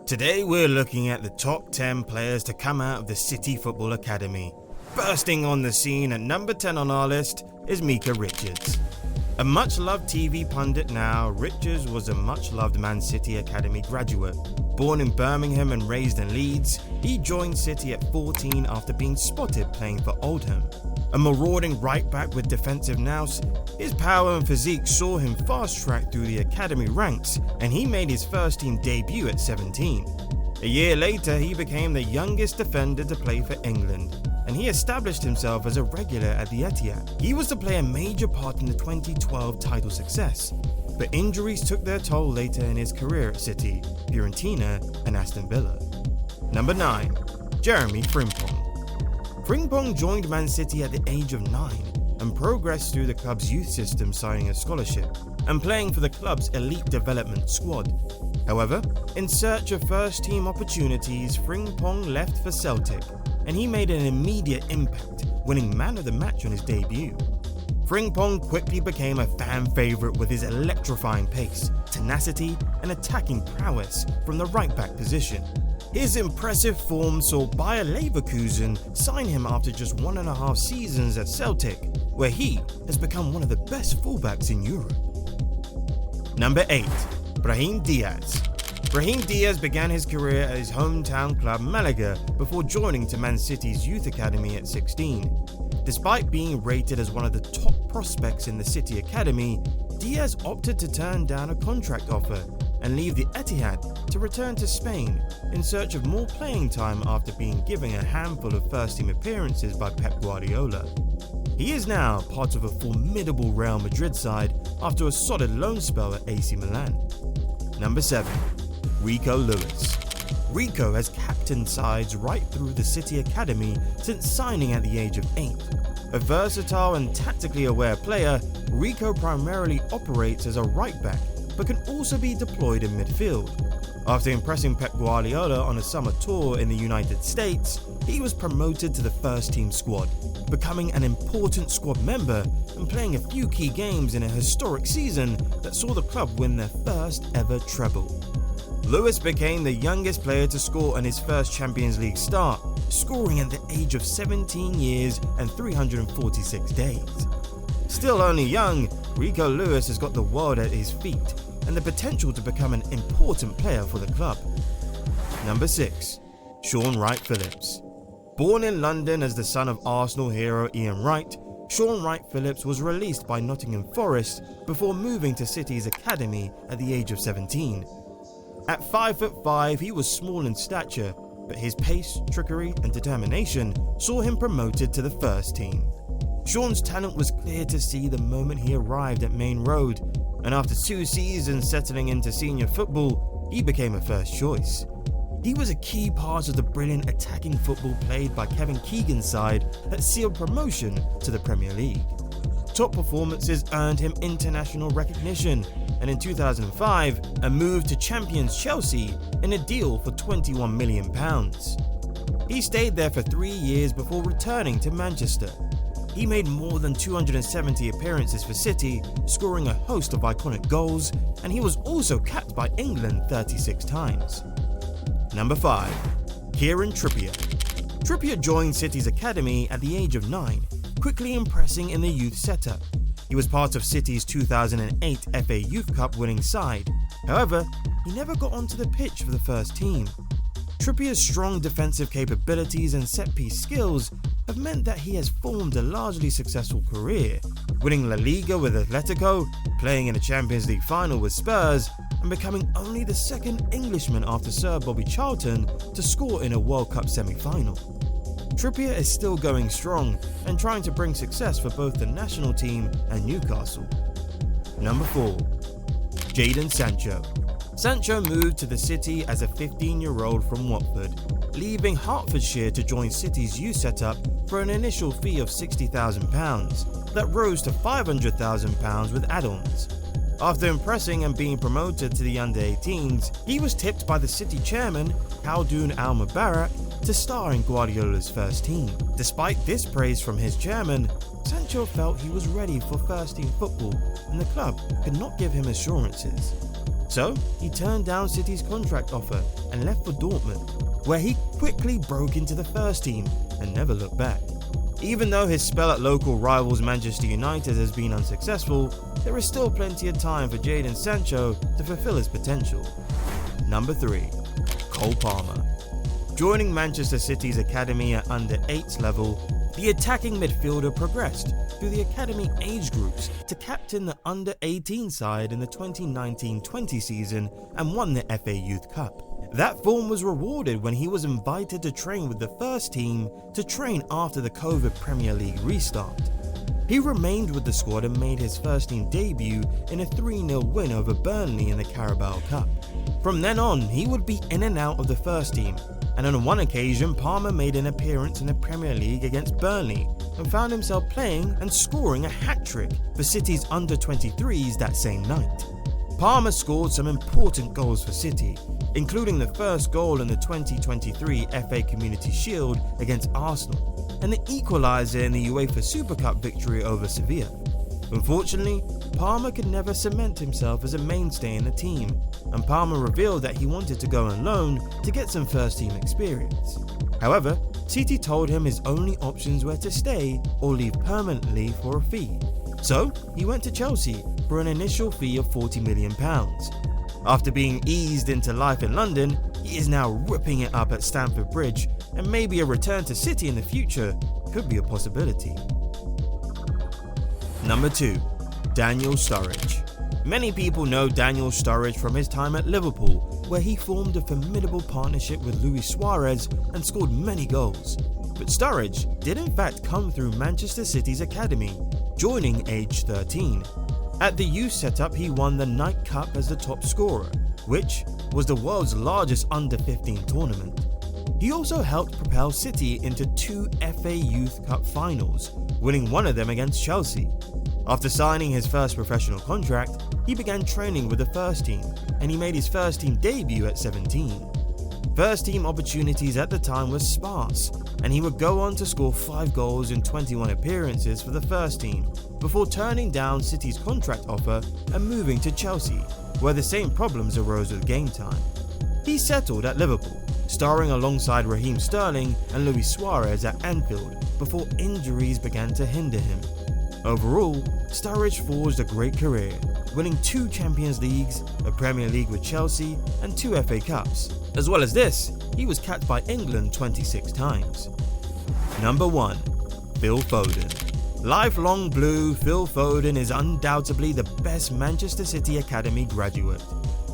Today we're looking at the top 10 players to come out of the City Football Academy. Bursting on the scene at number 10 on our list is Micah Richards. A much-loved TV pundit now, Richards was a much-loved Man City Academy graduate. Born in Birmingham and raised in Leeds, he joined City at 14 after being spotted playing for Oldham. A marauding right-back with defensive nous, his power and physique saw him fast-track through the academy ranks, and he made his first-team debut at 17. A year later, he became the youngest defender to play for England, and he established himself as a regular at the Etihad. He was to play a major part in the 2012 title success, but injuries took their toll later in his career at City, Fiorentina and Aston Villa. Number 9. Jeremie Frimpong. Frimpong joined Man City at the age of 9 and progressed through the club's youth system, signing a scholarship and playing for the club's elite development squad. However, in search of first-team opportunities, Frimpong left for Celtic, and he made an immediate impact, winning Man of the Match on his debut. Frimpong quickly became a fan favourite with his electrifying pace, tenacity and attacking prowess from the right-back position. His impressive form saw Bayer Leverkusen sign him after just 1.5 seasons at Celtic, where he has become one of the best fullbacks in Europe. Number 8. Brahim Diaz. Brahim Diaz began his career at his hometown club Malaga before joining to Man City's youth academy at 16. Despite being rated as one of the top prospects in the City Academy, Diaz opted to turn down a contract offer and leave the Etihad to return to Spain in search of more playing time after being given a handful of first-team appearances by Pep Guardiola. He is now part of a formidable Real Madrid side after a solid loan spell at AC Milan. Number 7. Rico Lewis. Rico has captained sides right through the City Academy since signing at the age of 8. A versatile and tactically aware player, Rico primarily operates as a right-back but can also be deployed in midfield. After impressing Pep Guardiola on a summer tour in the United States, he was promoted to the first-team squad, becoming an important squad member and playing a few key games in a historic season that saw the club win their first ever treble. Lewis became the youngest player to score on his first Champions League start, scoring at the age of 17 years and 346 days. Still only young, Rico Lewis has got the world at his feet and the potential to become an important player for the club. Number 6. Shaun Wright-Phillips. Born in London as the son of Arsenal hero Ian Wright, Shaun Wright-Phillips was released by Nottingham Forest before moving to City's academy at the age of 17. At 5'5", he was small in stature, but his pace, trickery and determination saw him promoted to the first team. Shaun's talent was clear to see the moment he arrived at Main Road, and after 2 seasons settling into senior football, he became a first choice. He was a key part of the brilliant attacking football played by Kevin Keegan's side that sealed promotion to the Premier League. Top performances earned him international recognition, and in 2005, a move to champions Chelsea in a deal for £21 million. He stayed there for 3 years before returning to Manchester. He made more than 270 appearances for City, scoring a host of iconic goals, and he was also capped by England 36 times. Number 5. Kieran Trippier. Trippier joined City's academy at the age of 9, quickly impressing in the youth setup. He was part of City's 2008 FA Youth Cup winning side. However, he never got onto the pitch for the first team. Trippier's strong defensive capabilities and set-piece skills have meant that he has formed a largely successful career, winning La Liga with Atletico, playing in a Champions League final with Spurs, and becoming only the second Englishman after Sir Bobby Charlton to score in a World Cup semi-final. Trippier is still going strong and trying to bring success for both the national team and Newcastle. Number 4. Jadon Sancho. Sancho moved to the City as a 15-year-old from Watford, leaving Hertfordshire to join City's youth setup for an initial fee of £60,000 that rose to £500,000 with add-ons. After impressing and being promoted to the under-18s, he was tipped by the City chairman, Khaldoon Al-Mubarak, to star in Guardiola's first team. Despite this praise from his chairman, Sancho felt he was ready for first-team football and the club could not give him assurances. So he turned down City's contract offer and left for Dortmund, where he quickly broke into the first team and never looked back. Even though his spell at local rivals Manchester United has been unsuccessful, there is still plenty of time for Jadon Sancho to fulfill his potential. Number 3. Cole Palmer. Joining Manchester City's academy at under-8s level, the attacking midfielder progressed through the academy age groups to captain the under-18 side in the 2019-20 season and won the FA Youth Cup. That form was rewarded when he was invited to train with the first team to train after the COVID Premier League restart. He remained with the squad and made his first team debut in a 3-0 win over Burnley in the Carabao Cup. From then on, he would be in and out of the first team, and on one occasion Palmer made an appearance in the Premier League against Burnley and found himself playing and scoring a hat-trick for City's under-23s that same night. Palmer scored some important goals for City, including the first goal in the 2023 FA Community Shield against Arsenal and the equaliser in the UEFA Super Cup victory over Sevilla. Unfortunately, Palmer could never cement himself as a mainstay in the team, and Palmer revealed that he wanted to go on loan to get some first team experience. However, City told him his only options were to stay or leave permanently for a fee. So he went to Chelsea for an initial fee of £40 million. After being eased into life in London, he is now ripping it up at Stamford Bridge, and maybe a return to City in the future could be a possibility. Number 2. Daniel Sturridge. Many people know Daniel Sturridge from his time at Liverpool, where he formed a formidable partnership with Luis Suarez and scored many goals. But Sturridge did in fact come through Manchester City's academy, joining age 13. At the youth setup, he won the Night Cup as the top scorer, which was the world's largest under-15 tournament. He also helped propel City into 2 FA Youth Cup finals, winning one of them against Chelsea. After signing his first professional contract, he began training with the first team, and he made his first team debut at 17. First team opportunities at the time were sparse, and he would go on to score 5 goals in 21 appearances for the first team, before turning down City's contract offer and moving to Chelsea, where the same problems arose with game time. He settled at Liverpool, starring alongside Raheem Sterling and Luis Suarez at Anfield before injuries began to hinder him. Overall, Sturridge forged a great career, winning 2 Champions Leagues, a Premier League with Chelsea, and 2 FA Cups. As well as this, he was capped by England 26 times. Number 1. Phil Foden. Lifelong Blue, Phil Foden is undoubtedly the best Manchester City Academy graduate.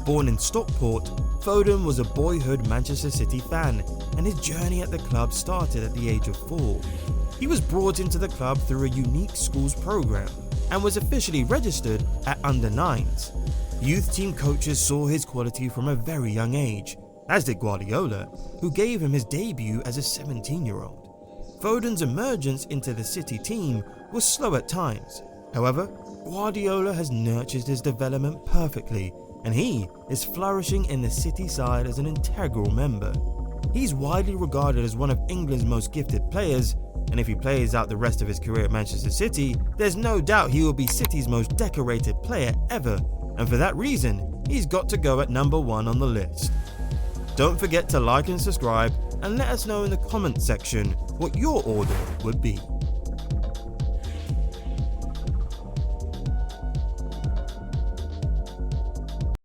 Born in Stockport, Foden was a boyhood Manchester City fan, and his journey at the club started at the age of 4. He was brought into the club through a unique schools program and was officially registered at under-9s. Youth team coaches saw his quality from a very young age, as did Guardiola, who gave him his debut as a 17-year-old. Foden's emergence into the City team was slow at times. However, Guardiola has nurtured his development perfectly, and he is flourishing in the City side as an integral member. He's widely regarded as one of England's most gifted players, and if he plays out the rest of his career at Manchester City, there's no doubt he will be City's most decorated player ever, and for that reason, he's got to go at number 1 on the list. Don't forget to like and subscribe, and let us know in the comments section what your order would be.